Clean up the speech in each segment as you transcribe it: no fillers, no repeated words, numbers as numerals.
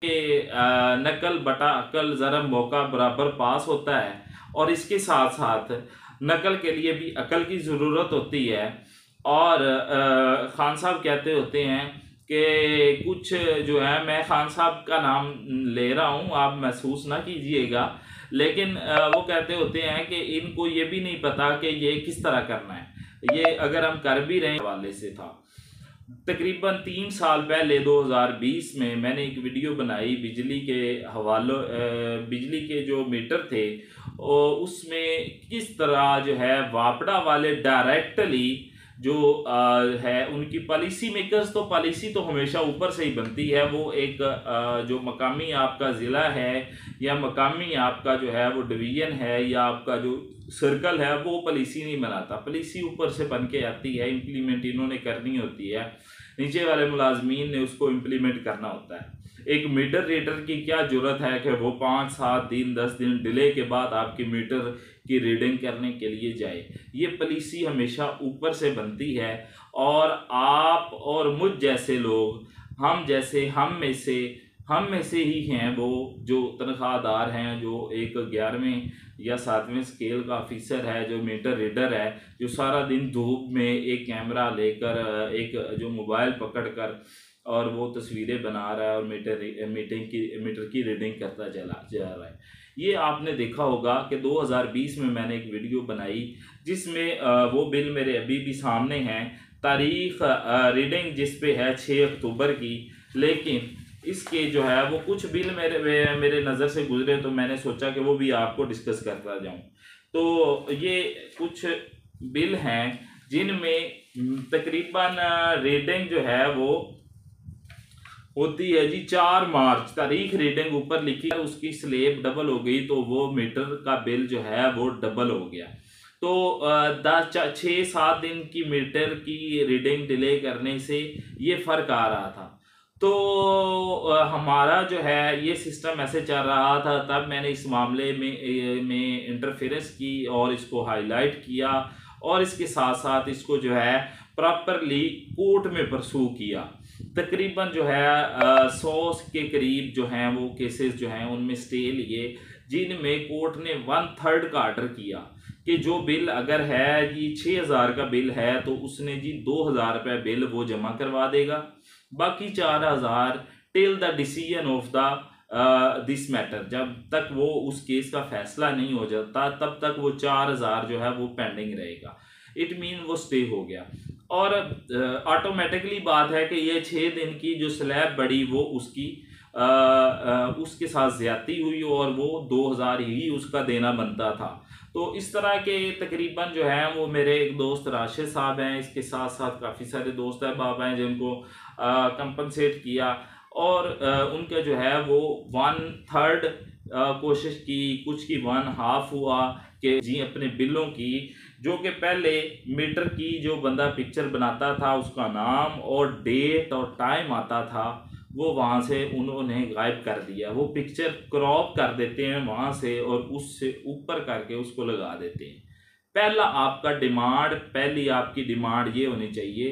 कि नकल बटा अकल ज़रा मौका बराबर पास होता है, और इसके साथ साथ नकल के लिए भी अकल की ज़रूरत होती है। और खान साहब कहते होते हैं कि कुछ जो है, मैं खान साहब का नाम ले रहा हूँ, आप महसूस ना कीजिएगा, लेकिन वो कहते होते हैं कि इनको ये भी नहीं पता कि ये किस तरह करना है, ये अगर हम कर भी रहे हवाले से था। तकरीबन 3 साल पहले 2020 में मैंने एक वीडियो बनाई बिजली के हवालों, बिजली के जो मीटर थे और उसमें किस तरह जो है वापड़ा वाले डायरेक्टली जो है उनकी पॉलिसी मेकर्स, तो पॉलिसी तो हमेशा ऊपर से ही बनती है। वो एक जो मकामी आपका ज़िला है या मकामी आपका जो है वो डिवीज़न है या आपका जो सर्कल है, वो पॉलिसी नहीं बनाता, पॉलिसी ऊपर से बन के आती है, इम्प्लीमेंट इन्होंने करनी होती है, नीचे वाले मुलाजमीन ने उसको इम्प्लीमेंट करना होता है। एक मीटर रीडर की क्या ज़रूरत है कि वो 5-7 दिन 10 दिन डिले के बाद आपके मीटर की रीडिंग करने के लिए जाए। ये पॉलिसी हमेशा ऊपर से बनती है, और आप और मुझ जैसे लोग, हम में से ही हैं वो जो तनख्वाहदार हैं, जो एक 11वें या 7वें स्केल का ऑफिसर है, जो मीटर रीडर है, जो सारा दिन धूप में एक कैमरा लेकर, एक जो मोबाइल पकड़कर और वो तस्वीरें बना रहा है और मीटर की रीडिंग करता चला जा रहा है। ये आपने देखा होगा कि 2020 में मैंने एक वीडियो बनाई जिसमें वो बिल मेरे अभी भी सामने हैं, तारीख रीडिंग जिस पे है 6 अक्टूबर की, लेकिन इसके जो है वो कुछ बिल मेरे नज़र से गुजरे, तो मैंने सोचा कि वो भी आपको डिस्कस करता जाऊं। तो ये कुछ बिल हैं जिनमें तकरीबन रीडिंग जो है वो होती है जी 4 मार्च, तारीख रीडिंग ऊपर लिखी है, उसकी स्लेब डबल हो गई तो वो मीटर का बिल जो है वो डबल हो गया। तो 6-7 दिन की मीटर की रीडिंग डिले करने से ये फ़र्क आ रहा था। तो हमारा जो है ये सिस्टम ऐसे चल रहा था, तब मैंने इस मामले में इंटरफेरेंस की और इसको हाईलाइट किया, और इसके साथ साथ इसको जो है प्रॉपरली कोर्ट में परसू किया। तकरीबन जो है 100 के करीब जो हैं वो केसेस जो हैं उनमें स्टे लिए, जिनमें कोर्ट ने 1/3 का आर्डर किया कि जो बिल अगर है जी 6000 का बिल है तो उसने जी 2000 रुपये बिल वो जमा करवा देगा, बाकी 4000 till the decision of the this matter, जब तक वो उस केस का फैसला नहीं हो जाता तब तक वो 4000 जो है वो पेंडिंग रहेगा। इट मीन वो स्टे हो गया, और ऑटोमेटिकली बात है कि ये 6 दिन की जो स्लैब बढ़ी वो उसके साथ ज्यादती हुई और वो 2000 ही उसका देना बनता था। तो इस तरह के तकरीबन जो है वो मेरे एक दोस्त राशिद साहब हैं, इसके साथ साथ काफ़ी सारे दोस्त अहबाब हैं जिनको कंपनसेट किया, और उनका जो है वो 1/3 कोशिश की, कुछ की 1/2 हुआ कि जी अपने बिलों की, जो कि पहले मीटर की जो बंदा पिक्चर बनाता था उसका नाम और डेट और टाइम आता था, वो वहाँ से उन्होंने गायब कर दिया। वो पिक्चर क्रॉप कर देते हैं वहाँ से और उससे ऊपर करके उसको लगा देते हैं। पहली आपकी डिमांड ये होनी चाहिए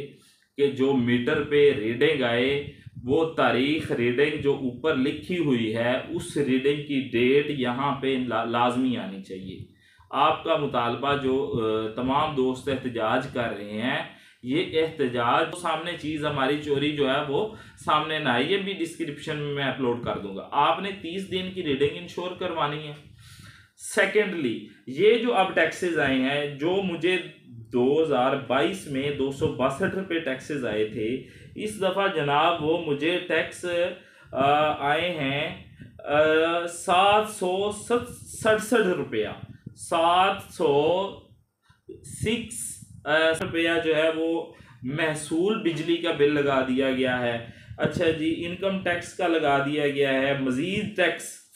कि जो मीटर पे रीडिंग आए वो तारीख रीडिंग जो ऊपर लिखी हुई है उस रीडिंग की डेट यहाँ पे लाजमी आनी चाहिए। आपका मुतालबा जो तमाम दोस्त एहतजाज कर रहे हैं, ये एहतजाज सामने चीज़ हमारी चोरी जो है वो सामने ना आए, ये भी डिस्क्रिप्शन में मैं अपलोड कर दूंगा। आपने 30 दिन की रीडिंग इंश्योर करवानी है। सेकेंडली, ये जो अब टैक्सेस आए हैं, जो मुझे 2022 में 262 रुपये टैक्सेस आए थे, इस दफ़ा जनाब वो मुझे टैक्स आए हैं 767 रुपया, 706 रुपया जो है वो महसूल बिजली का बिल लगा दिया गया है। अच्छा जी, इनकम टैक्स का लगा दिया गया है, मजीद टैक्स,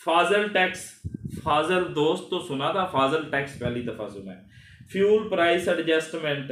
फाजल दोस्त तो सुना था, फाजल टैक्स पहली दफ़ा सुना है, फ्यूल प्राइस एडजस्टमेंट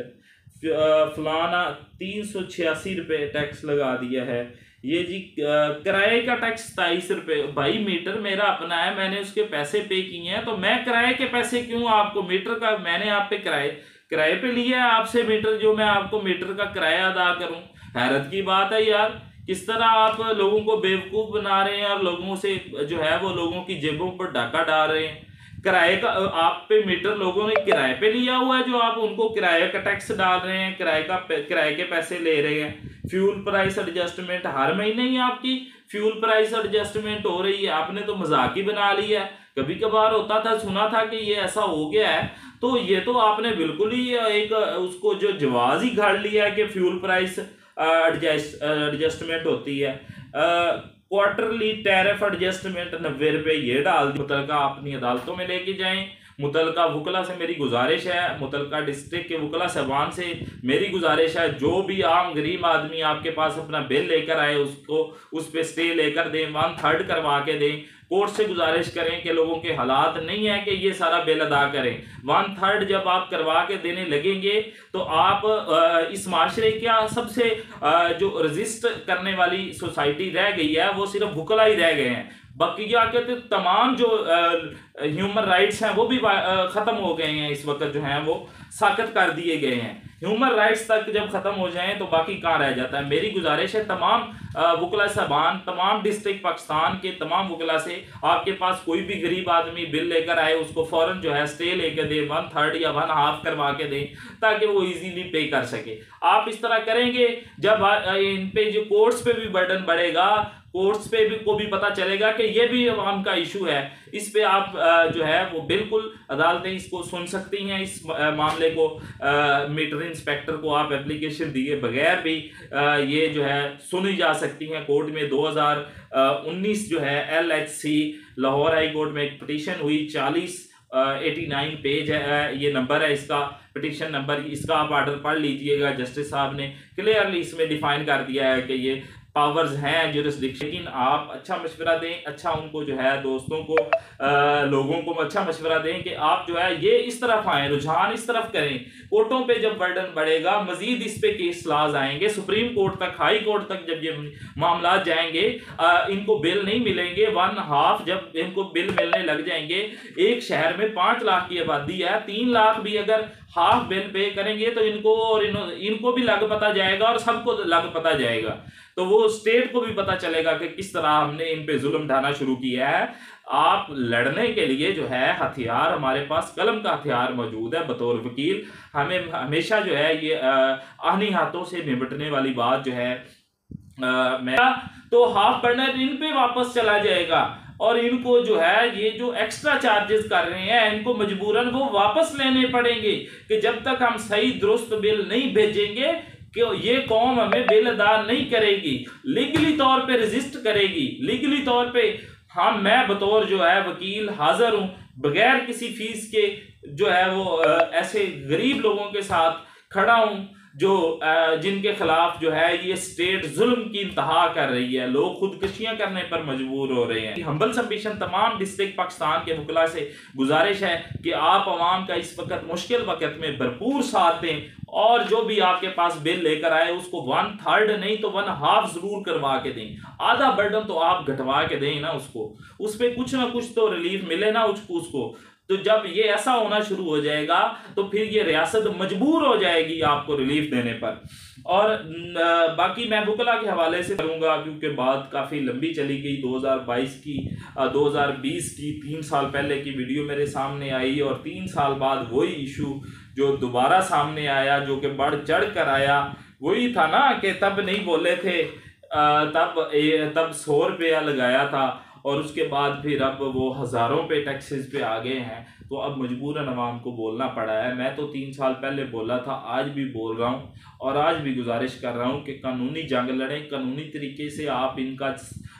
फलाना 386 रुपये टैक्स लगा दिया है। ये जी किराए का टैक्स 27 रुपये। भाई मीटर मेरा अपना है, मैंने उसके पैसे पे किए हैं, तो मैं किराए के पैसे क्यों आपको, मीटर का मैंने आप पे किराए पे लिया है आपसे मीटर, जो मैं आपको मीटर का किराया अदा करूं? हैरत की बात है यार, किस तरह आप लोगों को बेवकूफ़ बना रहे हैं और लोगों से जो है वो लोगों की जेबों पर डाका डाल रहे हैं। किराए का आप पे मीटर लोगों ने किराए पे लिया हुआ है, जो आप उनको किराए का टैक्स डाल रहे हैं, किराए के पैसे ले रहे हैं। फ्यूल प्राइस एडजस्टमेंट हर महीने ही आपकी फ्यूल प्राइस एडजस्टमेंट हो रही है। आपने तो मजाक ही बना लिया है। कभी कभार होता था, सुना था कि ये ऐसा हो गया है, तो ये तो आपने बिल्कुल ही एक उसको जो जवाज ही गाड़ लिया है कि फ्यूल प्राइस एडजस्टमेंट होती है। क्वार्टरली टैरिफ एडजस्टमेंट 90 रुपये ये डाल दी। मुतलका अपनी अदालतों में लेके जाएं। मुतलका वकला से मेरी गुजारिश है, मुतलका डिस्ट्रिक्ट के वकला साहबान से मेरी गुजारिश है, जो भी आम गरीब आदमी आपके पास अपना बिल लेकर आए उसको उस पर स्टे लेकर दें, 1/3 करवा के दें। कोर्ट से गुजारिश करें कि लोगों के हालात नहीं है कि ये सारा बिल अदा करें। 1/3 जब आप करवा के देने लगेंगे तो आप इस माशरे क्या सबसे जो रजिस्ट करने वाली सोसाइटी रह गई है वो सिर्फ वकला ही रह गए हैं। बकिया के तो तमाम जो ह्यूमन राइट्स हैं वो भी ख़त्म हो गए हैं, इस वक्त जो हैं वो साकत कर दिए गए हैं। ह्यूमन राइट्स तक जब ख़त्म हो जाएं तो बाकी कहाँ रह जाता है। मेरी गुजारिश है तमाम वकला साहबान, तमाम डिस्ट्रिक्ट पाकिस्तान के तमाम वकला से, आपके पास कोई भी गरीब आदमी बिल लेकर आए उसको फ़ौरन जो है स्टे लेकर दे, 1/3 या 1/2 करवा के दें ताकि वो इजीली पे कर सके। आप इस तरह करेंगे जब इन पे जो कोर्ट्स पे भी बर्डन बढ़ेगा, कोर्ट्स पे भी को भी पता चलेगा कि ये भी अवाम का इशू है। इस पे आप जो है वो बिल्कुल अदालतें इसको सुन सकती हैं। इस मामले को मीटर इंस्पेक्टर को आप एप्लीकेशन दिए बगैर भी ये जो है सुनी जा सकती हैं कोर्ट में। 2019 जो है LHC लाहौर हाई कोर्ट में एक पिटीशन हुई, 4089 पेज है, ये नंबर है इसका, पिटीशन नंबर। इसका आप ऑर्डर पढ़ लीजिएगा। जस्टिस साहब ने क्लियरली इसमें डिफाइन कर दिया है कि ये पावर्स हैं जुरिस्डिक्शन। लेकिन आप अच्छा मशवरा दें, अच्छा उनको जो है दोस्तों को लोगों को अच्छा मशवरा दें कि आप जो है ये इस तरफ आएँ, रुझान इस तरफ करें। कोर्टों पे जब बर्डन बढ़ेगा मजीद इस पे केस लाज आएंगे, सुप्रीम कोर्ट तक, हाई कोर्ट तक जब ये मामला जाएंगे इनको बिल नहीं मिलेंगे। 1/2 जब इनको बिल मिलने लग जाएंगे, एक शहर में 5 लाख की आबादी है, 3 लाख भी अगर हाफ बिल पे करेंगे तो इनको और इनको भी लग पता जाएगा और सबको लग पता जाएगा। तो वो स्टेट को भी पता चलेगा कि किस तरह हमने इन पे जुल्म ढाना शुरू किया है। आप लड़ने के लिए जो है हथियार, हमारे पास कलम का हथियार मौजूद है। बतौर वकील हमें हमेशा जो है ये आहनी हाथों से निपटने वाली बात जो है मैं तो हाफ बर्नर इन पे वापस चला जाएगा और इनको जो है ये जो एक्स्ट्रा चार्जेस कर रहे हैं इनको मजबूरन वो वापस लेने पड़ेंगे कि जब तक हम सही दुरुस्त बिल नहीं भेजेंगे कि ये कौम हमें बिल अदा नहीं करेगी, लीगली तौर पे रजिस्ट करेगी, लीगली तौर पे। हाँ, मैं बतौर जो है वकील हाजिर हूँ बगैर किसी फीस के जो है वो ऐसे गरीब लोगों के साथ खड़ा हूँ जो जिनके खिलाफ जो है ये स्टेट जुल्म की इंतहा कर रही है। लोग खुदकुशियां करने पर मजबूर हो रहे हैं। हम्बल सबमिशन तमाम डिस्ट्रिक्ट पाकिस्तान के वकला से गुजारिश है कि आप अवाम का इस वक्त मुश्किल वक्त में भरपूर साथ दें और जो भी आपके पास बिल लेकर आए उसको 1/3 नहीं तो 1/2 जरूर करवा के दें। आधा बर्डन तो आप घटवा के दें ना, उसको उस पर कुछ ना कुछ तो रिलीफ मिले ना उसको। तो जब ये ऐसा होना शुरू हो जाएगा तो फिर ये रियासत मजबूर हो जाएगी आपको रिलीफ देने पर। और बाकी मैं वकला के हवाले से करूँगा क्योंकि बात काफ़ी लंबी चली गई। 2022 की 2020 की 3 साल पहले की वीडियो मेरे सामने आई और 3 साल बाद वही इशू जो दोबारा सामने आया, जो कि बढ़ चढ़ कर आया। वही था ना कि तब नहीं बोले थे, तब 100 रुपया लगाया था और उसके बाद फिर अब वो हज़ारों पे टैक्सेस पे आ गए हैं। तो अब मजबूरन अवाम को बोलना पड़ा है। मैं तो 3 साल पहले बोला था, आज भी बोल रहा हूँ और आज भी गुजारिश कर रहा हूँ कि कानूनी जंग लड़ें। कानूनी तरीके से आप इनका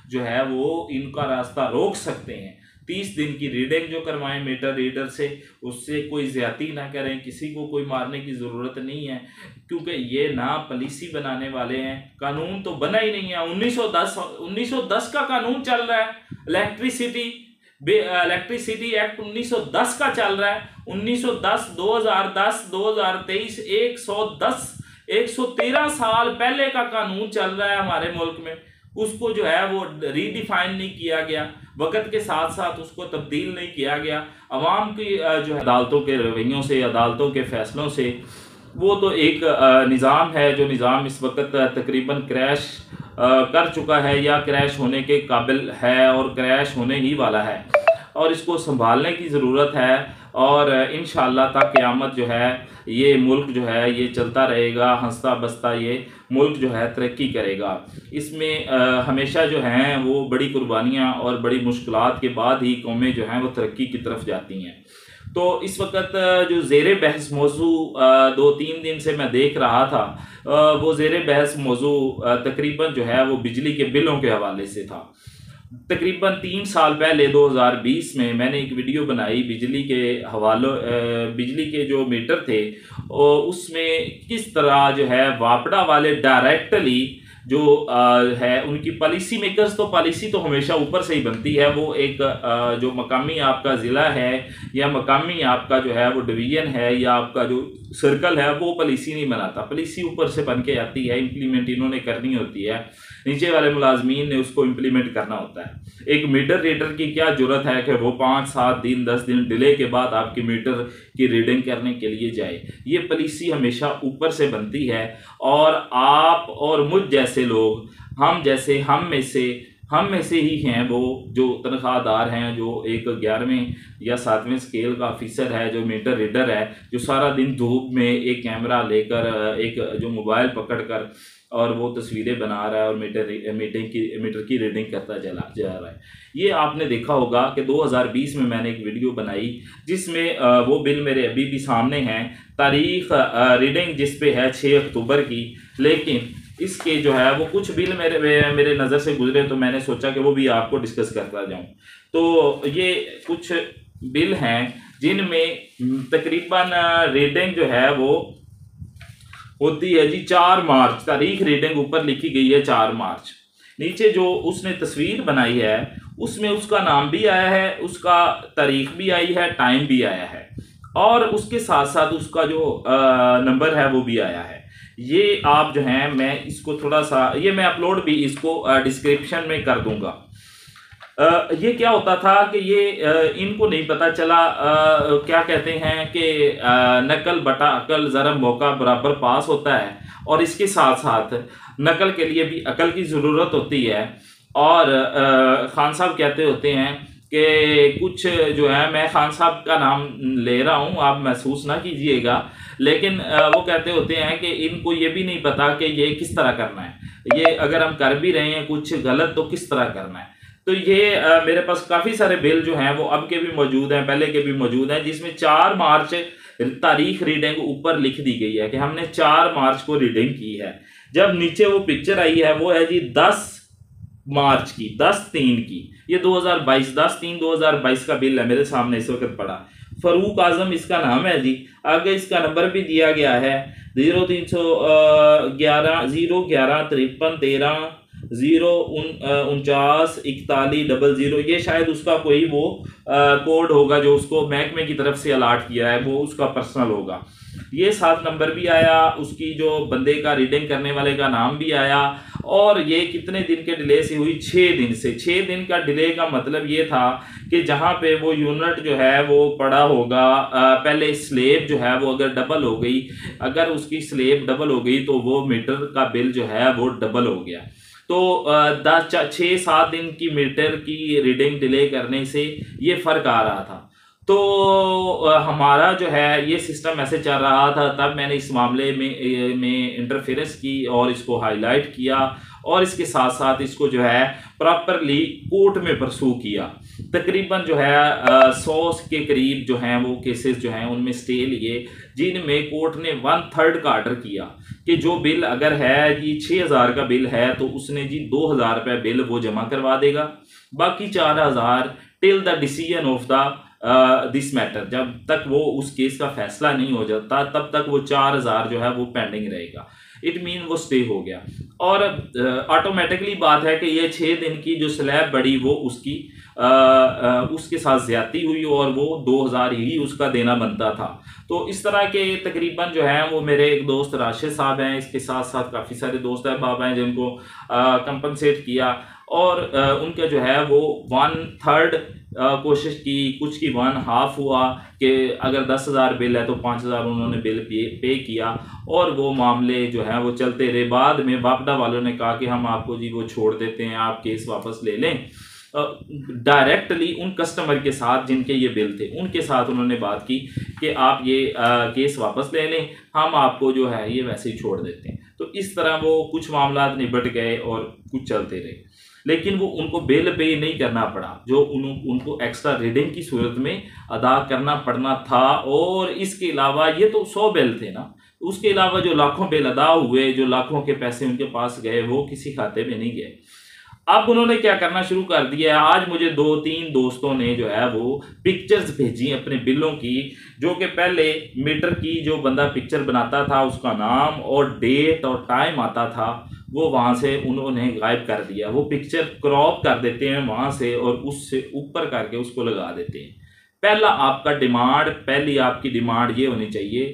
जो है वो इनका रास्ता रोक सकते हैं। 30 दिन की रीडिंग जो करवाएं मीटर रीडर से, उससे कोई ज़्यादती ना करें, किसी को कोई मारने की ज़रूरत नहीं है क्योंकि ये ना पॉलिसी बनाने वाले हैं। कानून तो बना ही नहीं है। 1910 का कानून चल रहा है। इलेक्ट्रिसिटी एक्ट 1910 का चल रहा है। 1910, 2010, 2023, 113 साल पहले का कानून चल रहा है हमारे मुल्क में। उसको जो है वो रीडिफाइन नहीं किया गया, वक्त के साथ साथ उसको तब्दील नहीं किया गया। अवाम की जो है अदालतों के रवैयों से, अदालतों के फैसलों से, वो तो एक निज़ाम है जो निज़ाम इस वक्त तकरीबन क्रैश कर चुका है या क्रैश होने के काबिल है और क्रैश होने ही वाला है, और इसको संभालने की ज़रूरत है। और इंशाअल्लाह तक क़यामत जो है ये मुल्क जो है ये चलता रहेगा, हंसता बसता ये मुल्क जो है तरक्की करेगा। इसमें हमेशा जो हैं वो बड़ी कुर्बानियाँ और बड़ी मुश्किलात के बाद ही कौमें जो हैं वो तरक्की की तरफ जाती हैं। तो इस वक्त जो ज़ेरे बहस मौजू 2-3 दिन से मैं देख रहा था, वो ज़ेरे बहस मौजू तकरीबन जो है वो बिजली के बिलों के हवाले से था। तकरीबन 3 साल पहले 2020 में मैंने एक वीडियो बनाई बिजली के हवालों, बिजली के जो मीटर थे और उसमें किस तरह जो है वापडा वाले डायरेक्टली जो है उनकी पॉलिसी मेकर्स, तो पॉलिसी तो हमेशा ऊपर से ही बनती है। वो एक जो मकामी आपका ज़िला है या मकामी आपका जो है वो डिवीज़न है या आपका जो सर्कल है वो पॉलिसी नहीं बनाता, पॉलिसी ऊपर से बन के आती है, इम्प्लीमेंट इन्होंने करनी होती है, नीचे वाले मुलाजमीन ने उसको इम्प्लीमेंट करना होता है। एक मीटर रीडर की क्या ज़रूरत है कि वो 5-7 दिन 10 दिन डिले के बाद आपकी मीटर की रीडिंग करने के लिए जाए। ये पॉलिसी हमेशा ऊपर से बनती है और आप और मुझ जैसे लोग, हम में से ही हैं वो जो तनख्वाहदार हैं, जो एक 11वें या 7वें स्केल का ऑफिसर है, जो मीटर रीडर है, जो सारा दिन धूप में एक कैमरा लेकर एक जो मोबाइल पकड़कर और वो तस्वीरें बना रहा है और मीटर की रीडिंग करता जा रहा है। ये आपने देखा होगा कि 2020 में मैंने एक वीडियो बनाई जिसमें वो बिल मेरे अभी भी सामने हैं, तारीख रीडिंग जिस पे है 6 अक्टूबर की, लेकिन इसके जो है वो कुछ बिल मेरे नज़र से गुजरे तो मैंने सोचा कि वो भी आपको डिस्कस करता जाऊं। तो ये कुछ बिल हैं जिनमें तकरीबन रीडिंग जो है वो होती है जी 4 मार्च, तारीख रीडिंग ऊपर लिखी गई है 4 मार्च। नीचे जो उसने तस्वीर बनाई है उसमें उसका नाम भी आया है, उसका तारीख भी आई है, टाइम भी आया है और उसके साथ साथ उसका जो नंबर है वो भी आया है। ये आप जो हैं, मैं इसको थोड़ा सा ये मैं अपलोड भी इसको डिस्क्रिप्शन में कर दूंगा। ये क्या होता था कि ये इनको नहीं पता चला, क्या कहते हैं कि नकल बटा अकल ज़रब मौका बराबर पास होता है और इसके साथ साथ नकल के लिए भी अकल की ज़रूरत होती है। और खान साहब कहते होते हैं कि कुछ जो है, मैं खान साहब का नाम ले रहा हूँ, आप महसूस ना कीजिएगा, लेकिन वो कहते होते हैं कि इनको ये भी नहीं पता कि ये किस तरह करना है, ये अगर हम कर भी रहे हैं कुछ गलत तो किस तरह करना है। तो ये मेरे पास काफ़ी सारे बिल जो हैं वो अब के भी मौजूद हैं, पहले के भी मौजूद हैं, जिसमें 4 मार्च तारीख रीडिंग ऊपर लिख दी गई है कि हमने 4 मार्च को रीडिंग की है। जब नीचे वो पिक्चर आई है वो है जी 10 मार्च की, 10/3 की, ये 2022 10/3/2022 का बिल है मेरे सामने इस वक्त पड़ा। फ़रूक आज़म इसका नाम है जी, आगे इसका नंबर भी दिया गया है 0311 011 53 13 049 41 00। ये शायद उसका कोई वो कोड होगा जो उसको महकमे की तरफ से अलाट किया है, वो उसका पर्सनल होगा। ये 7 नंबर भी आया, उसकी जो बंदे का रीडिंग करने वाले का नाम भी आया। और ये कितने दिन के डिले से हुई? 6 दिन से। 6 दिन का डिले का मतलब ये था कि जहाँ पे वो यूनिट जो है वो पड़ा होगा, पहले स्लेब जो है वो अगर डबल हो गई, अगर उसकी स्लेब डबल हो गई तो वो मीटर का बिल जो है वो डबल हो गया। तो 6-7 दिन की मीटर की रीडिंग डिले करने से ये फ़र्क आ रहा था। तो हमारा जो है ये सिस्टम ऐसे चल रहा था, तब मैंने इस मामले में इंटरफेरेंस की और इसको हाईलाइट किया और इसके साथ साथ इसको जो है प्रॉपरली कोर्ट में परसू किया। तकरीबन जो है 100 के करीब जो हैं वो केसेस जो हैं उनमें स्टे लिए, जिनमें कोर्ट ने 1/3 का आर्डर किया कि जो बिल अगर है जी 6000 का बिल है तो उसने जी 2000 रुपये बिल वो जमा करवा देगा, बाकी 4000 till the decision of the this matter, जब तक वो उस केस का फैसला नहीं हो जाता तब तक वो 4000 जो है वो पेंडिंग रहेगा। इट मीन वो स्टे हो गया और ऑटोमेटिकली बात है कि ये 6 दिन की जो स्लैब बढ़ी वो उसके साथ ज्यादती हुई और वो 2000 ही उसका देना बनता था। तो इस तरह के तकरीबन जो है वो मेरे एक दोस्त राशिद साहब हैं, इसके साथ साथ काफ़ी सारे दोस्त अहबाब हैं जिनको कंपनसेट किया और उनका जो है वो 1/3 कोशिश की, कुछ की वन हाफ हुआ कि अगर 10,000 बिल है तो 5,000 उन्होंने बिल पे किया, और वो मामले जो हैं वो चलते रहे। बाद में बापडा वालों ने कहा कि हम आपको जी वो छोड़ देते हैं, आप केस वापस ले लें। डायरेक्टली उन कस्टमर के साथ जिनके ये बिल थे उनके साथ उन्होंने बात की कि आप ये केस वापस ले लें, हम आपको जो है ये वैसे ही छोड़ देते हैं। तो इस तरह वो कुछ मामला निपट गए और कुछ चलते रहे, लेकिन वो उनको बिल पे नहीं करना पड़ा जो उनको एक्स्ट्रा रीडिंग की सूरत में अदा करना पड़ना था। और इसके अलावा ये तो 100 बिल थे ना, उसके अलावा जो लाखों बिल अदा हुए, जो लाखों के पैसे उनके पास गए, वो किसी खाते में नहीं गए। अब उन्होंने क्या करना शुरू कर दिया है, आज मुझे 2-3 दोस्तों ने जो है वो पिक्चर्स भेजी अपने बिलों की, जो कि पहले मीटर की जो बंदा पिक्चर बनाता था उसका नाम और डेट और टाइम आता था, वो वहाँ से उन्होंने गायब कर दिया। वो पिक्चर क्रॉप कर देते हैं वहाँ से और उससे ऊपर करके उसको लगा देते हैं। पहली आपकी डिमांड ये होनी चाहिए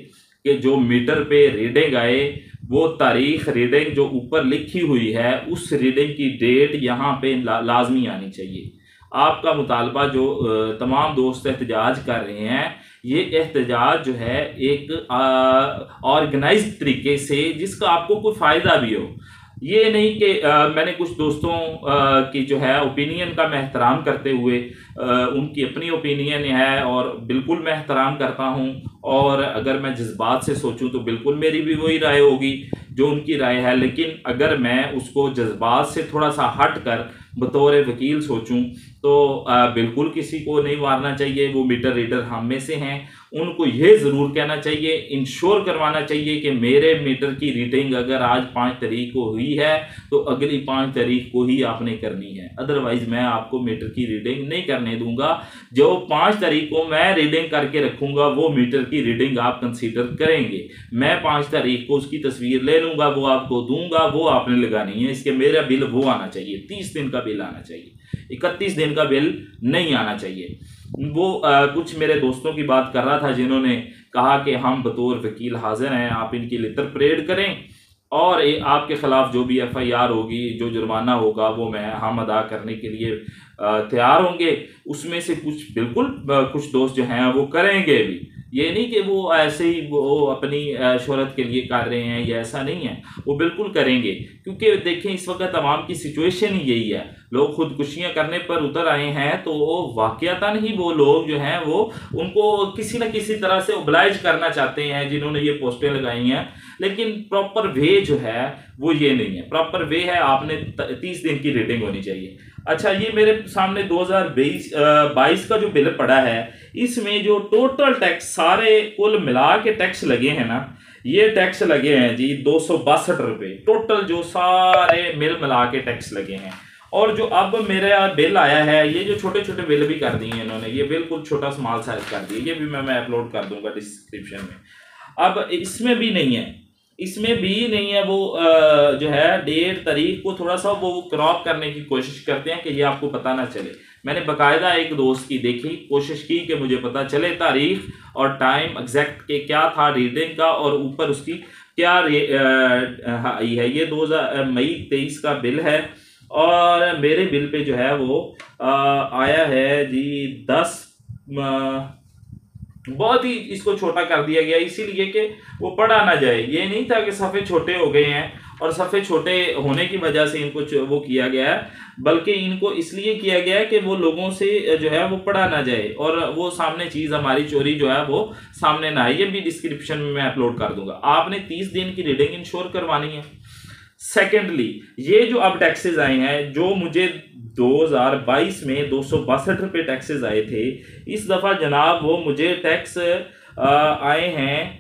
कि जो मीटर पे रीडिंग आए वो तारीख रीडिंग जो ऊपर लिखी हुई है उस रीडिंग की डेट यहाँ पे लाजमी आनी चाहिए। आपका मुतालबा जो तमाम दोस्त एहतजाज कर रहे हैं, ये एहतजाज जो है एक ऑर्गेनाइज्ड तरीके से जिसका आपको कोई फ़ायदा भी हो। ये नहीं कि मैंने कुछ दोस्तों की जो है ओपिनियन का मैं एहतराम करते हुए, उनकी अपनी ओपिनियन है और बिल्कुल मैं एहतराम करता हूँ, और अगर मैं जज्बात से सोचूं तो बिल्कुल मेरी भी वही राय होगी जो उनकी राय है। लेकिन अगर मैं उसको जज्बात से थोड़ा सा हट कर बतौर वकील सोचूं तो बिल्कुल किसी को नहीं मारना चाहिए। वो मीटर रीडर हम में से हैं, उनको ये ज़रूर कहना चाहिए, इंश्योर करवाना चाहिए कि मेरे मीटर की रीडिंग अगर आज 5 तारीख को हुई है तो अगली 5 तारीख को ही आपने करनी है, अदरवाइज़ मैं आपको मीटर की रीडिंग नहीं करने दूंगा। जो 5 तारीख को मैं रीडिंग करके रखूंगा वो मीटर की रीडिंग आप कंसीडर करेंगे। मैं 5 तारीख को उसकी तस्वीर ले लूंगा, वो आपको दूंगा, वो आपने लगानी है। इसके मेरा बिल वो आना चाहिए, 30 दिन का बिल आना चाहिए, 31 दिन का बिल नहीं आना चाहिए। वो कुछ मेरे दोस्तों की बात कर रहा था जिन्होंने कहा कि हम बतौर वकील हाजिर हैं, आप इनकी लिटर परेड करें और आपके खिलाफ जो भी FIR होगी, जो जुर्माना होगा वो हम अदा करने के लिए तैयार होंगे। उसमें से कुछ दोस्त जो हैं वो करेंगे भी, ये नहीं कि वो ऐसे ही वो अपनी शोहरत के लिए कर रहे हैं, ये ऐसा नहीं है, वो बिल्कुल करेंगे। क्योंकि देखें इस वक्त आवाम की सिचुएशन ही यही है, लोग खुदकुशियां करने पर उतर आए हैं, तो वाकयातन ही वो लोग जो हैं वो उनको किसी न किसी तरह से ओब्लाइज करना चाहते हैं जिन्होंने ये पोस्टें लगाई हैं। लेकिन प्रॉपर वे जो है वो ये नहीं है। प्रॉपर वे है आपने 30 दिन की रीडिंग होनी चाहिए। अच्छा, ये मेरे सामने 2022 का जो बिल पड़ा है, इसमें जो टोटल टैक्स सारे कुल मिला के टैक्स लगे हैं ना, ये टैक्स लगे हैं जी 262 रुपये, टोटल जो सारे मिल मिला के टैक्स लगे हैं। और जो अब मेरा बिल आया है, ये जो छोटे छोटे बिल भी कर दिए हैं इन्होंने, ये बिल्कुल छोटा स्मॉल साइज कर दिए, ये भी मैं अपलोड कर दूंगा डिस्क्रिप्शन में। अब इसमें भी नहीं है, वो जो है डेट तारीख को थोड़ा सा वो क्रॉप करने की कोशिश करते हैं कि ये आपको पता ना चले। मैंने बाकायदा एक दोस्त की देखी, कोशिश की कि मुझे पता चले तारीख और टाइम एग्जैक्ट के क्या था रीडिंग का, और ऊपर उसकी क्या आई है। ये 2000 मई 23 का बिल है और मेरे बिल पे जो है वो आया है जी 10। बहुत ही इसको छोटा कर दिया गया इसीलिए कि वो पढ़ा ना जाए। ये नहीं था कि सफ़े छोटे हो गए हैं और सफ़े छोटे होने की वजह से इनको वो किया गया है, बल्कि इनको इसलिए किया गया है कि वो लोगों से जो है वो पढ़ा ना जाए और वो सामने चीज़ हमारी चोरी जो है वो सामने ना आए। ये भी डिस्क्रिप्शन में मैं अपलोड कर दूंगा। आपने 30 दिन की रीडिंग इंश्योर करवानी है। सेकेंडली, ये जो अब टैक्सेस आए हैं, जो मुझे 2022 में 262 रुपये टैक्सेस आए थे, इस दफ़ा जनाब वो मुझे टैक्स आए हैं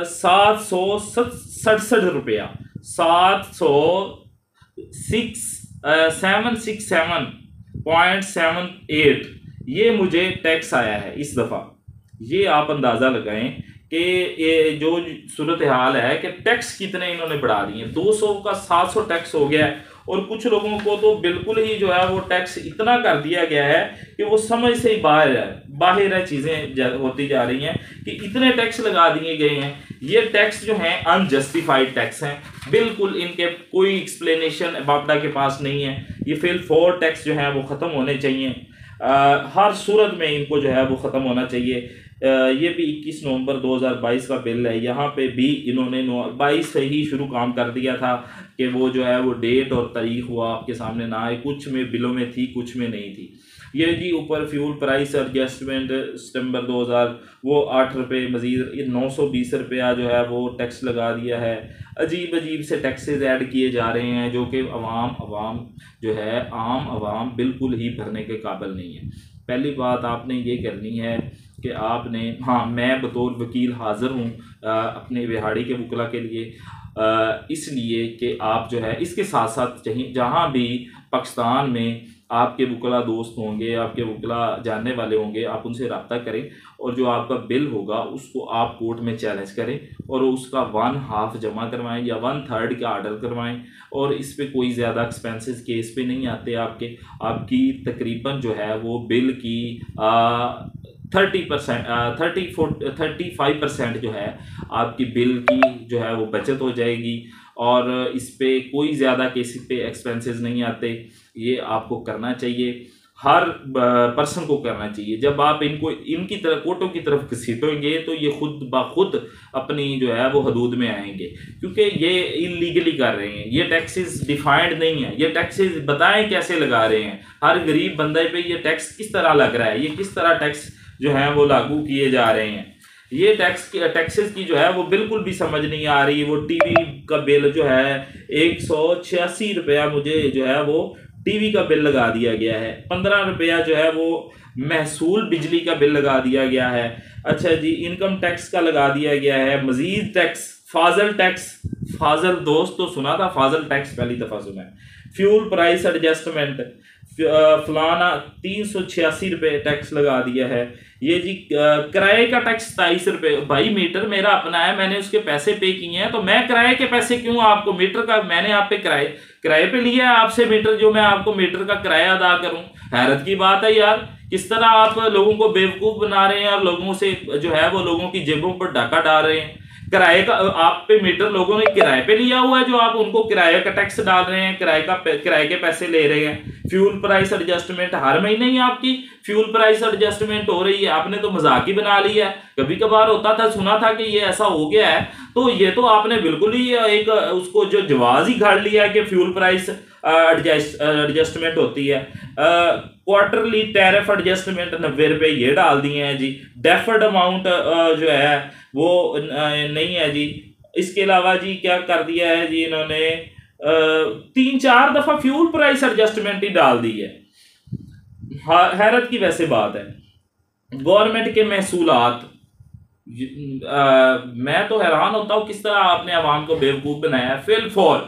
767 रुपया, 767.78 ये मुझे टैक्स आया है इस दफ़ा। ये आप अंदाज़ा लगाएं कि ये जो सूरत हाल है कि टैक्स कितने इन्होंने बढ़ा दिए। 200 का 700 टैक्स हो गया है और कुछ लोगों को तो बिल्कुल ही जो है वो टैक्स इतना कर दिया गया है कि वो समझ से ही बाहर चीज़ें होती जा रही हैं कि इतने टैक्स लगा दिए गए हैं। ये टैक्स जो हैं अनजस्टिफाइड टैक्स हैं, बिल्कुल इनके कोई एक्सप्लेनेशन बापडा के पास नहीं है। ये फिल 4 टैक्स जो हैं वो ख़त्म होने चाहिए। हर सूरत में इनको जो है वो ख़त्म होना चाहिए। ये भी 21 नवंबर 2022 का बिल है। यहाँ पे भी इन्होंने 22 से ही शुरू काम कर दिया था कि वो जो है वो डेट और तारीख वो आपके सामने ना आए, कुछ में बिलों में थी कुछ में नहीं थी। ये जी ऊपर फ्यूल प्राइस एडजस्टमेंट सितंबर 2000 वो 8 रुपये मज़ीद 920 रुपया जो है वो टैक्स लगा दिया है। अजीब अजीब से टैक्सेस ऐड किए जा रहे हैं जो कि अवाम जो है आम आवाम बिल्कुल ही भरने के काबिल नहीं है। पहली बात आपने ये करनी है कि आपने, हाँ मैं बतौर वकील हाज़िर हूँ अपने बिहाड़ी के वकला के लिए, इसलिए कि आप जो है इसके साथ साथ जहाँ भी पाकिस्तान में आपके वकला दोस्त होंगे, आपके वकला जानने वाले होंगे, आप उनसे रब्ता करें और जो आपका बिल होगा उसको आप कोर्ट में चैलेंज करें और उसका 1/2 जमा करवाएं या 1/3 का ऑर्डर करवाएं। और इस पे कोई ज़्यादा एक्सपेंसेस केस पे नहीं आते आपकी तकरीबन जो है वो बिल की 30% 35% जो है आपकी बिल की जो है वो बचत हो जाएगी और इस पे कोई ज़्यादा केस पे एक्सपेंसेस नहीं आते। ये आपको करना चाहिए, हर पर्सन को करना चाहिए। जब आप इनकी तरफ कोर्टों की तरफ घसीटेंगे तो ये खुद ब खुद अपनी जो है वो हदूद में आएंगे, क्योंकि ये इलीगली कर रहे हैं। ये टैक्सेस डिफाइंड नहीं है, ये टैक्सेस बताएं कैसे लगा रहे हैं। हर गरीब बंदे पे ये टैक्स किस तरह लग रहा है, ये किस तरह टैक्स जो है वो लागू किए जा रहे हैं। ये टैक्सेस की जो है वो बिल्कुल भी समझ नहीं आ रही। वो टीवी का बिल जो है 186 रुपया मुझे जो है वो टीवी का बिल लगा दिया गया है। 15 रुपया जो है वो महसूल बिजली का बिल लगा दिया गया है। अच्छा जी, इनकम टैक्स का लगा दिया गया है, मजीद टैक्स, फाजल टैक्स, फाजल दोस्त तो सुना था, फाजल टैक्स पहली दफ़ा सुना है। फ्यूल प्राइस एडजस्टमेंट फलाना 386 रुपये टैक्स लगा दिया है। ये जी किराए का टैक्स 27 रुपये। भाई मीटर मेरा अपना है, मैंने उसके पैसे पे किए हैं, तो मैं किराए के पैसे क्यों आपको, मीटर का मैंने आप पे किराए पे लिया है आपसे मीटर, जो मैं आपको मीटर का किराया अदा करूं। हैरत की बात है यार, किस तरह आप लोगों को बेवकूफ़ बना रहे हैं और लोगों से जो है वो लोगों की जेबों पर डाका डाल रहे हैं। किराए का आप पे मीटर लोगों ने किराए पे लिया हुआ है, जो आप उनको किराए का टैक्स डाल रहे हैं, किराए के पैसे ले रहे हैं। फ्यूल प्राइस एडजस्टमेंट हर महीने ही आपकी फ्यूल प्राइस एडजस्टमेंट हो रही है। आपने तो मजाक ही बना लिया है। कभी कभार होता था, सुना था कि ये ऐसा हो गया है, तो ये तो आपने बिल्कुल ही एक उसको जो जवाज ही गाड़ लिया है कि फ्यूल प्राइस एडजस्टमेंट होती है। क्वार्टरली टैरिफ एडजस्टमेंट 90 रुपये ये डाल दिए हैं जी। डेफर्ड अमाउंट जो है वो नहीं है जी। इसके अलावा जी क्या कर दिया है जी इन्होंने, 3-4 दफा फ्यूल प्राइस एडजस्टमेंट ही डाल दी है। हैरत की वैसे बात है। गवर्नमेंट के महसूलात, मैं तो हैरान होता हूँ किस तरह आपने अवाम को बेवकूफ़ बनाया है। फिल फॉर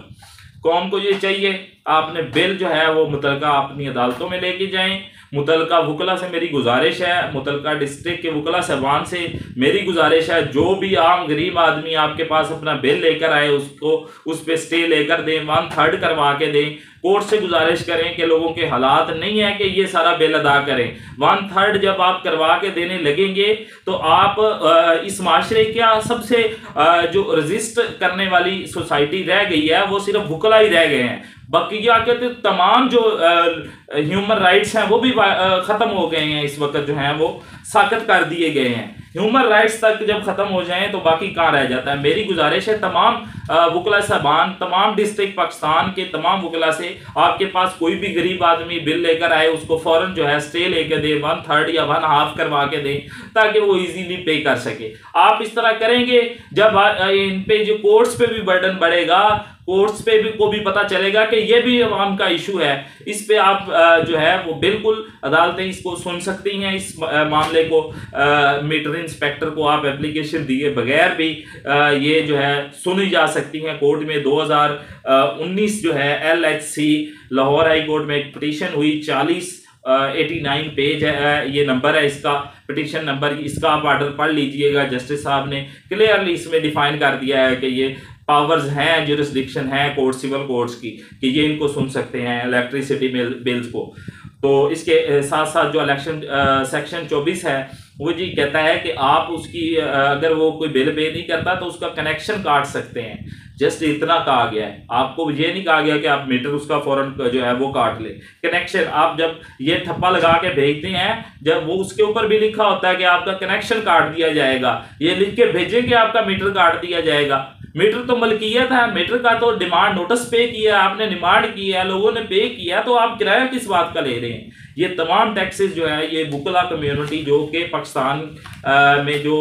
कौम को ये चाहिए, आपने बिल जो है वो मुतलका अपनी अदालतों में लेके जाएं। मुतलका वकला से मेरी गुजारिश है, मुतलका डिस्ट्रिक्ट के वकला साहबान से मेरी गुजारिश है, जो भी आम गरीब आदमी आपके पास अपना बिल लेकर आए उसको उस पर स्टे लेकर दें, 1/3 करवा के दें। कोर्ट से गुजारिश करें कि लोगों के हालात नहीं है कि ये सारा बिल अदा करें। 1/3 जब आप करवा के देने लगेंगे तो आप इस माशरे क्या सबसे जो रजिस्ट करने वाली सोसाइटी रह गई है वो सिर्फ वकला ही रह गए हैं। बाकी क्या कहते तमाम जो ह्यूमन राइट्स हैं वो भी ख़त्म हो गए हैं। इस वक्त जो हैं वो साकत कर दिए गए हैं। ह्यूमन राइट्स तक जब ख़त्म हो जाएं तो बाकी कहाँ रह जाता है। मेरी गुजारिश है तमाम वकला साहबान, तमाम डिस्ट्रिक्ट पाकिस्तान के तमाम वकला से, आपके पास कोई भी गरीब आदमी बिल लेकर आए उसको फ़ौरन जो है स्टे लेकर दे, 1/3 या 1/2 करवा के दें ताकि वो इजीली पे कर सके। आप इस तरह करेंगे जब इन पे जो कोर्ट्स पे भी बर्डन बढ़ेगा, कोर्ट्स पे भी को भी पता चलेगा कि ये भी अवाम का इशू है। इस पे आप जो है वो बिल्कुल अदालतें इसको सुन सकती हैं। इस मामले को मीटर इंस्पेक्टर को आप एप्लीकेशन दिए बगैर भी ये जो है सुनी जा सकती हैं कोर्ट में। 2019 जो है LHC लाहौर हाई कोर्ट में एक पिटीशन हुई, 89 पेज है, ये नंबर है इसका, पिटीशन नंबर। इसका आप ऑर्डर पढ़ लीजिएगा। जस्टिस साहब ने क्लियरली इसमें डिफाइन कर दिया है कि ये पावर्स हैं, जुरिस्डिक्शन है कोर्ट, सिविल कोर्ट्स की, कि ये इनको सुन सकते हैं इलेक्ट्रिसिटी बिल्स को। तो इसके साथ साथ जो इलेक्शन सेक्शन 24 है वो जी कहता है कि आप उसकी अगर वो कोई बिल पे नहीं करता तो उसका कनेक्शन काट सकते हैं। जस्ट इतना कहा गया है, आपको ये नहीं कहा गया कि आप मीटर उसका फौरन जो है वो काट ले। कनेक्शन आप जब ये ठप्पा लगा के भेजते हैं, जब वो उसके ऊपर भी लिखा होता है कि आपका कनेक्शन काट दिया जाएगा, ये लिख के भेजें कि आपका मीटर काट दिया जाएगा। मीटर तो मलकियत है, मीटर का तो डिमांड नोटिस पे किया आपने, डिमांड किया, लोगों ने पे किया, तो आप किराया किस बात का ले रहे हैं। ये तमाम टैक्सेस जो है ये वुकला कम्युनिटी जो कि पाकिस्तान में जो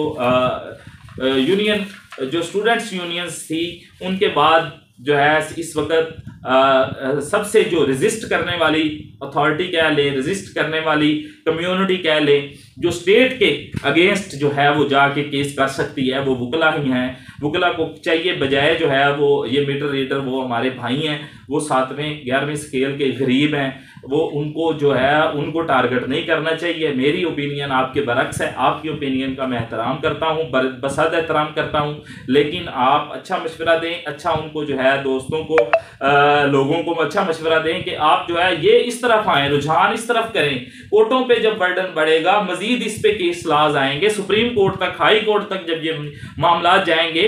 यूनियन जो स्टूडेंट्स यूनियंस थी उनके बाद जो है इस वक्त सबसे जो रेजिस्ट करने वाली अथॉरिटी कह ले, रेजिस्ट करने वाली कम्युनिटी कह ले, जो स्टेट के अगेंस्ट जो है वो जाके केस कर सकती है, वो वुकला ही हैं। वुकला को चाहिए बजाय जो है वो ये मीटर रीडर वो हमारे भाई हैं, वो 7वें 11वें स्केल के गरीब हैं, वो उनको जो है उनको टारगेट नहीं करना चाहिए। मेरी ओपिनियन आपके बरक्स है, आपकी ओपिनियन का मैं एहतराम करता हूँ, बसद एहतराम करता हूँ, लेकिन आप अच्छा मशवरा दें, अच्छा उनको जो है दोस्तों को लोगों को अच्छा मशवरा दें कि आप जो है ये इस तरफ आए, रुझान इस तरफ करें। कोर्टों पे जब बर्डन बढ़ेगा मजीद इस पे केस लाज आएंगे, सुप्रीम कोर्ट तक, हाई कोर्ट तक जब ये मामला जाएंगे,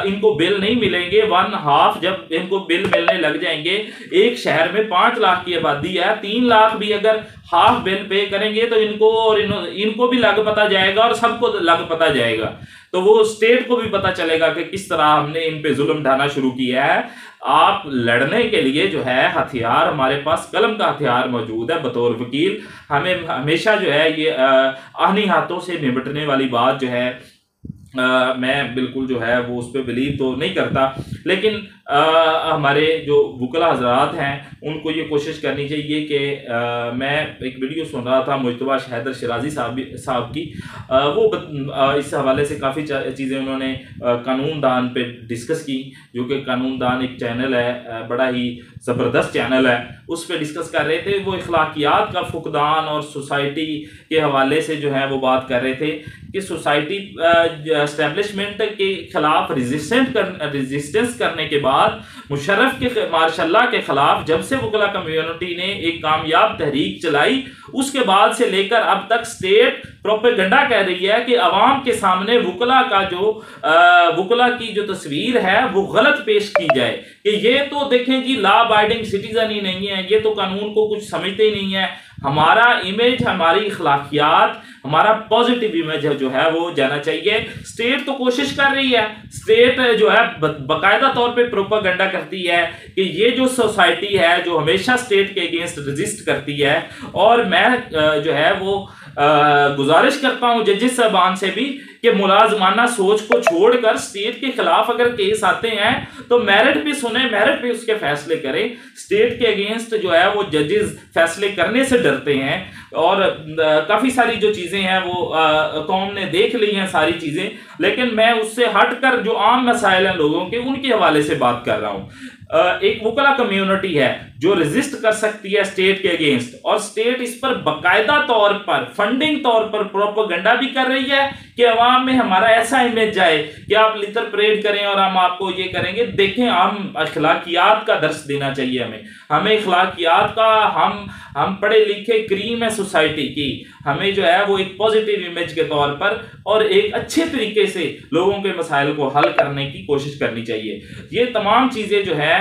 इनको बिल नहीं मिलेंगे, 1/2 जब इनको बिल मिलने लग जाएंगे, एक शहर में 5 लाख की आबादी है, 3 लाख भी अगर हाफ बिल पे करेंगे तो इनको और इनको भी लग पता जाएगा और सबको लग पता जाएगा, तो वो स्टेट को भी पता चलेगा कि किस तरह हमने इन पे जुल्म ढाना शुरू किया है। आप लड़ने के लिए जो है हथियार, हमारे पास कलम का हथियार मौजूद है बतौर वकील। हमें हमेशा जो है ये आहनी हाथों से निपटने वाली बात जो है मैं बिल्कुल जो है वो उस पर बिलीव तो नहीं करता, लेकिन हमारे जो वुकला हजरात हैं उनको ये कोशिश करनी चाहिए कि मैं एक वीडियो सुन रहा था मुजतबा हैदर शिराजी साहब की, वो इस हवाले से काफ़ी चीज़ें उन्होंने कानून दान पे डिस्कस की, जो कि कानून दान एक चैनल है, बड़ा ही ज़बरदस्त चैनल है, उस पर डिस्कस कर रहे थे। वो अखलाकियात का फुकदान और सोसाइटी के हवाले से जो है वो बात कर रहे थे कि सोसाइटी एस्टेब्लिशमेंट के खिलाफ रेजिस्टेंस करने के बाद मुशर्रफ के मार्शल्लाह के खिलाफ जब से वुकला कम्युनिटी ने एक कामयाब तहरीक चलाई, उसके बाद से लेकर अब तक स्टेट प्रोपेगेंडा कह रही है कि अवाम के सामने वुकला का जो वुकला की जो तस्वीर है वो गलत पेश की जाए कि ये तो देखें जी लॉ अबाइडिंग सिटीजन ही नहीं है, ये तो कानून को कुछ समझते ही नहीं है। हमारा इमेज, हमारी अखलाकियात, हमारा पॉजिटिव इमेज जो है वो जाना चाहिए। स्टेट तो कोशिश कर रही है, स्टेट जो है बाकायदा तौर पे प्रोपेगेंडा करती है कि ये जो सोसाइटी है जो हमेशा स्टेट के अगेंस्ट रेजिस्ट करती है, और मैं जो है वो गुजारिश करता हूं जजेस साहबान से भी कि मुलाजमाना सोच को छोड़कर स्टेट के खिलाफ अगर केस आते हैं तो मेरिट पे सुने, मेरिट पे उसके फैसले करें। स्टेट के अगेंस्ट जो है वो जजेस फैसले करने से डरते हैं, और काफ़ी सारी जो चीज़ें हैं वो कौम ने देख ली हैं सारी चीज़ें, लेकिन मैं उससे हटकर जो आम मसाइल हैं लोगों के, उनके हवाले से बात कर रहा हूँ। एक वुकला कम्युनिटी है जो रेजिस्ट कर सकती है स्टेट के अगेंस्ट, और स्टेट इस पर बाकायदा तौर पर फंडिंग तौर पर प्रोपेगेंडा भी कर रही है कि अवाम में हमारा ऐसा इमेज जाए कि आप लिटर परेड करें और हम आपको ये करेंगे। देखें, हम अखलाकियात का दर्स देना चाहिए, हमें अखलाकियात का, हम पढ़े लिखे क्रीम है सोसाइटी की, हमें जो है वो एक पॉजिटिव इमेज के तौर पर और एक अच्छे तरीके से लोगों के मसाइल को हल करने की कोशिश करनी चाहिए। ये तमाम चीज़ें जो है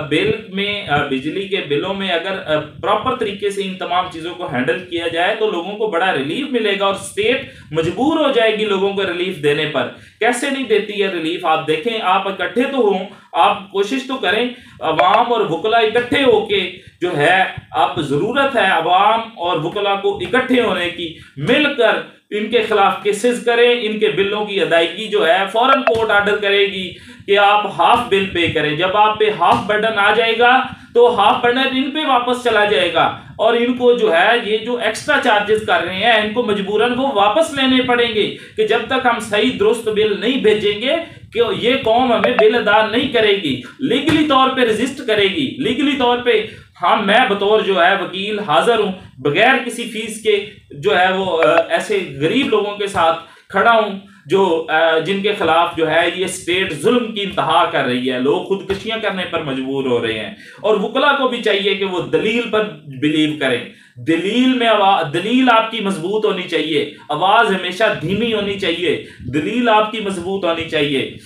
बिल में, बिजली के बिलों में अगर प्रॉपर तरीके से इन तमाम चीज़ों को हैंडल किया जाए तो लोगों को बड़ा रिलीफ मिलेगा, और स्टेट मजबूर हो जाएगी लोगों को रिलीफ देने पर। कैसे नहीं देती है रिलीफ? आप देखें, आप इकट्ठे तो हों, आप कोशिश तो करें, अवाम और वुकला इकट्ठे होके जो है, आप जरूरत है अवाम और वुकला को इकट्ठे होने की, मिलकर इनके खिलाफ केसेस करें, इनके बिलों की अदायगी जो है फौरन कोर्ट ऑर्डर करेगी कि आप हाफ बिल पे करें। जब आप पे हाफ बर्डन आ जाएगा तो हाफ बर्डन इन पे वापस चला जाएगा, और इनको जो है ये जो एक्स्ट्रा चार्जेस कर रहे हैं इनको मजबूरन वो वापस लेने पड़ेंगे कि जब तक हम सही दुरुस्त बिल नहीं भेजेंगे कि ये कौम हमें बिल अदा नहीं करेगी, लीगली तौर पे रेजिस्ट करेगी, लीगली तौर पे। हाँ, मैं बतौर जो है वकील हाजिर हूं, बगैर किसी फीस के जो है वो ऐसे गरीब लोगों के साथ खड़ा हूं जो जिनके खिलाफ जो है ये स्टेट जुल्म की इंतहा कर रही है, लोग खुदकुशियां करने पर मजबूर हो रहे हैं। और वुकला को भी चाहिए कि वो दलील पर बिलीव करें, दलील में दलील आपकी मजबूत होनी चाहिए, आवाज हमेशा धीमी होनी चाहिए, दलील आपकी मजबूत होनी चाहिए।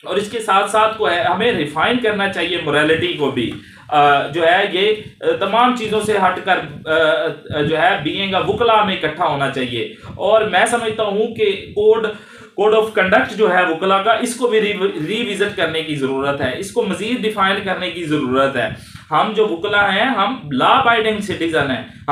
और इसके साथ साथ को है हमें रिफाइन करना चाहिए मोरालिटी को भी। जो है ये तमाम चीज़ों से हटकर जो है बीइंग अ वुकला में इकट्ठा होना चाहिए। और मैं समझता हूँ कि कोड ऑफ कंडक्ट जो है वुकला का, इसको भी रिविजिट करने की ज़रूरत है, इसको मज़ीद डिफाइन करने की ज़रूरत है। हम जो वुकला हैं हम लॉ अबाइडिंग सिटीजन हैं,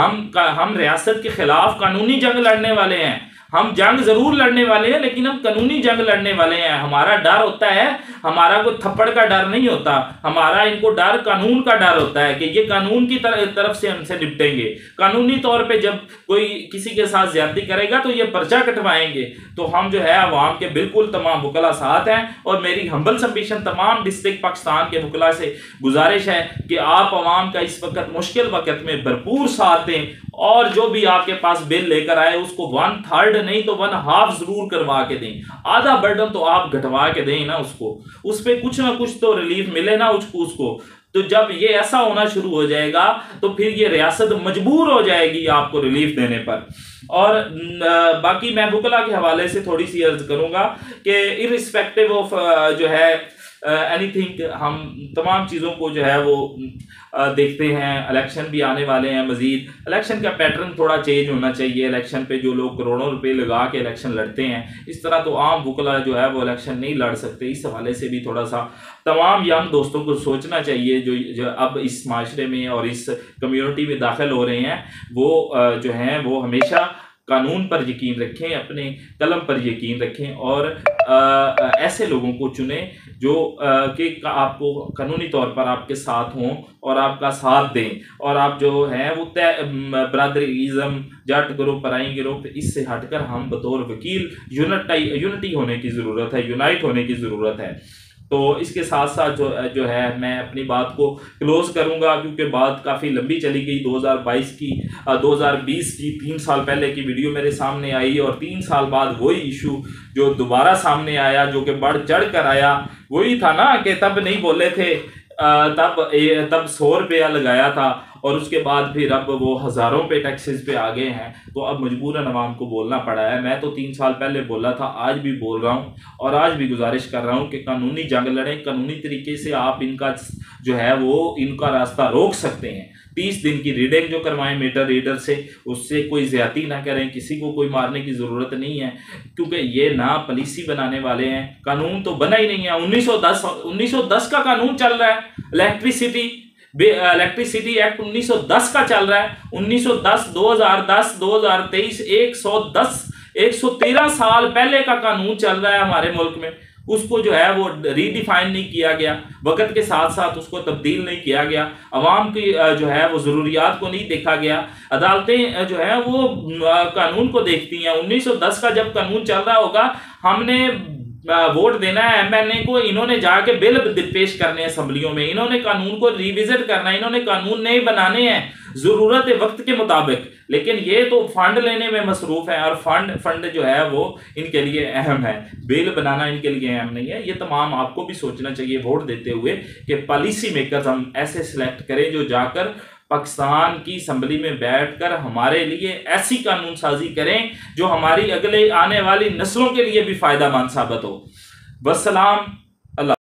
हम रियासत के खिलाफ कानूनी जंग लड़ने वाले हैं। हम जंग जरूर लड़ने वाले हैं लेकिन हम कानूनी जंग लड़ने वाले हैं। हमारा डर होता है, हमारा कोई थप्पड़ का डर नहीं होता, हमारा इनको डर कानून का डर होता है कि ये कानून की तरफ से हमसे निपटेंगे। कानूनी तौर पे जब कोई किसी के साथ ज्यादती करेगा तो ये पर्चा कटवाएंगे। तो हम जो है अवाम के बिल्कुल तमाम वुकला साथ हैं। और मेरी हम्बल सबमिशन तमाम डिस्ट्रिक्ट पाकिस्तान के वुकला से गुजारिश है कि आप अवाम का इस वक्त मुश्किल वक्त में भरपूर साथ दें, और जो भी आपके पास बिल लेकर आए उसको 1/3 नहीं तो 1/2 जरूर करवा के दें। आधा बर्डन तो आप घटवा के दें ना, उसको उस पर कुछ ना कुछ तो रिलीफ मिले ना उसको। तो जब ये ऐसा होना शुरू हो जाएगा तो फिर ये रियासत मजबूर हो जाएगी आपको रिलीफ देने पर। और बाकी मैं वुकला के हवाले से थोड़ी सी अर्ज करूंगा कि इररिस्पेक्टिव ऑफ जो है एनीथिंग, हम तमाम चीज़ों को जो है वो देखते हैं। इलेक्शन भी आने वाले हैं, मजीद इलेक्शन का पैटर्न थोड़ा चेंज होना चाहिए। इलेक्शन पे जो लोग करोड़ों रुपए लगा के इलेक्शन लड़ते हैं, इस तरह तो आम वुकला जो है वो इलेक्शन नहीं लड़ सकते। इस हवाले से भी थोड़ा सा तमाम यंग दोस्तों को सोचना चाहिए जो अब इस माशरे में और इस कम्युनिटी में दाखिल हो रहे हैं, वो जो हैं वो हमेशा कानून पर यकीन रखें, अपने कलम पर यकीन रखें और ऐसे लोगों को चुनें जो कि आपको कानूनी तौर पर आपके साथ हों और आपका साथ दें। और आप जो हैं वो बरादरीज़म, जाट ग्रुप, पराई ग्रुप, इससे हटकर हम बतौर वकील यूनिटी होने की ज़रूरत है, यूनाइट होने की ज़रूरत है। तो इसके साथ साथ जो है मैं अपनी बात को क्लोज करूंगा, क्योंकि बात काफ़ी लंबी चली गई। 2020 की 3 साल पहले की वीडियो मेरे सामने आई और 3 साल बाद वही इशू जो दोबारा सामने आया, जो कि बढ़ चढ़ कर आया। वही था ना कि तब नहीं बोले थे, तब 100 रुपया लगाया था और उसके बाद फिर अब वो हज़ारों पे टैक्सेस पे आ गए हैं। तो अब मजबूरन अवाम को बोलना पड़ा है। मैं तो 3 साल पहले बोला था, आज भी बोल रहा हूँ और आज भी गुजारिश कर रहा हूँ कि कानूनी जंग लड़ें। कानूनी तरीके से आप इनका जो है वो इनका रास्ता रोक सकते हैं। 30 दिन की रीडिंग जो करवाएं मीटर रीडर से, उससे कोई ज्यादती ना करें, किसी को कोई मारने की ज़रूरत नहीं है, क्योंकि ये ना पॉलिसी बनाने वाले हैं। कानून तो बना ही नहीं है। 1910 का कानून चल रहा है, इलेक्ट्रिसिटी एक्ट 1910 का चल रहा है। 1910, 2010, 2023, 113 साल पहले का कानून चल रहा है हमारे मुल्क में। उसको जो है वो रीडिफाइन नहीं किया गया, वक्त के साथ साथ उसको तब्दील नहीं किया गया, अवाम की जो है वो ज़रूरियात को नहीं देखा गया। अदालतें जो है वो कानून को देखती हैं। 1910 का जब कानून चल रहा होगा, हमने वोट देना है एमएनए को, इन्होंने जाके बिल पेश करने हैं असम्बलियों में, इन्होंने कानून को रिविजिट करना है, इन्होंने कानून नहीं बनाने हैं ज़रूरत वक्त के मुताबिक। लेकिन ये तो फंड लेने में मसरूफ़ है और फंड जो है वो इनके लिए अहम है, बिल बनाना इनके लिए अहम नहीं है। ये तमाम आपको भी सोचना चाहिए वोट देते हुए कि पॉलिसी मेकर्स हम ऐसे सिलेक्ट करें जो जाकर पाकिस्तान की असम्बली में बैठकर हमारे लिए ऐसी कानून साजी करें जो हमारी अगले आने वाली नस्लों के लिए भी फ़ायदेमंद साबित हो। वस्सलाम।